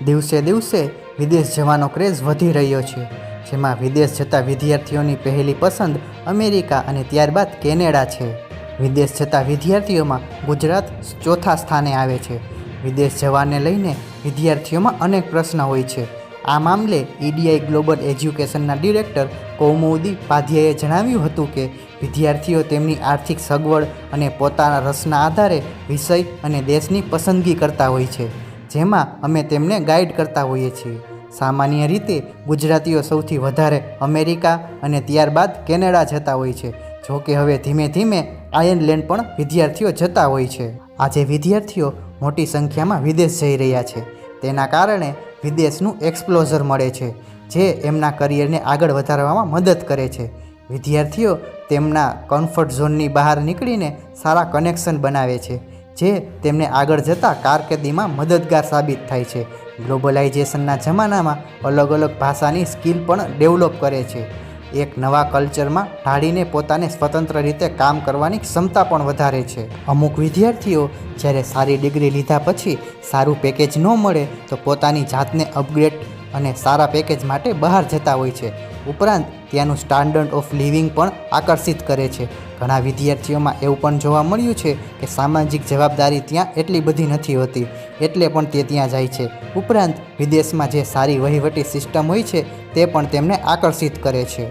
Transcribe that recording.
દિવસે દિવસે વિદેશ જવાનો ક્રેઝ વધી રહ્યો છે, જેમાં વિદેશ જતા વિદ્યાર્થીઓની પહેલી પસંદ અમેરિકા અને ત્યારબાદ કેનેડા છે. વિદેશ જતા વિદ્યાર્થીઓમાં ગુજરાત ચોથા સ્થાને આવે છે. વિદેશ જવાને લઈને વિદ્યાર્થીઓમાં અનેક પ્રશ્ન હોય છે. આ મામલે EDI ગ્લોબલ એજ્યુકેશનના ડિરેક્ટર કૌમુદી પાધ્યાએ જણાવ્યું હતું કે વિદ્યાર્થીઓ તેમની આર્થિક સગવડ અને પોતાના રસના આધારે વિષય અને દેશની પસંદગી કરતા હોય છે, જેમાં અમે તેમને ગાઈડ કરતા હોઈએ છીએ. સામાન્ય રીતે ગુજરાતીઓ સૌથી વધારે અમેરિકા અને ત્યારબાદ કેનેડા જતા હોય છે. જોકે હવે ધીમે ધીમે આયર્લેન્ડ પણ વિદ્યાર્થીઓ જતા હોય છે. આજે વિદ્યાર્થીઓ મોટી સંખ્યામાં વિદેશ જઈ રહ્યા છે. તેના કારણે વિદેશનું એક્સપ્લોઝર મળે છે, જે એમના કરિયરને આગળ વધારવામાં મદદ કરે છે. વિદ્યાર્થીઓ તેમના કમ્ફર્ટ ઝોનની બહાર નીકળીને સારા કનેક્શન બનાવે છે, જે તેમને આગળ જતાં કારકિર્દીમાં મદદગાર સાબિત થાય છે. ગ્લોબલાઇઝેશનના જમાનામાં અલગ અલગ ભાષાની સ્કિલ પણ ડેવલપ કરે છે. એક નવા કલ્ચરમાં ઢાળીને પોતાને સ્વતંત્ર રીતે કામ કરવાની ક્ષમતા પણ વધારે છે. અમુક વિદ્યાર્થીઓ જ્યારે સારી ડિગ્રી લીધા પછી સારું પેકેજ ન મળે તો પોતાની જાતને અપગ્રેડ અને સારા પેકેજ માટે બહાર જતા હોય છે. ઉપરાંત ત્યાંનું સ્ટાન્ડર્ડ ઓફ લિવિંગ પણ આકર્ષિત કરે છે. ઘણા વિદ્યાર્થીઓમાં એવું પણ જોવા મળ્યું છે કે સામાજિક જવાબદારી ત્યાં એટલી બધી નથી હોતી, એટલે પણ તે ત્યાં જાય છે. ઉપરાંત વિદેશમાં જે સારી વહીવટી સિસ્ટમ હોય છે તે પણ તેમને આકર્ષિત કરે છે.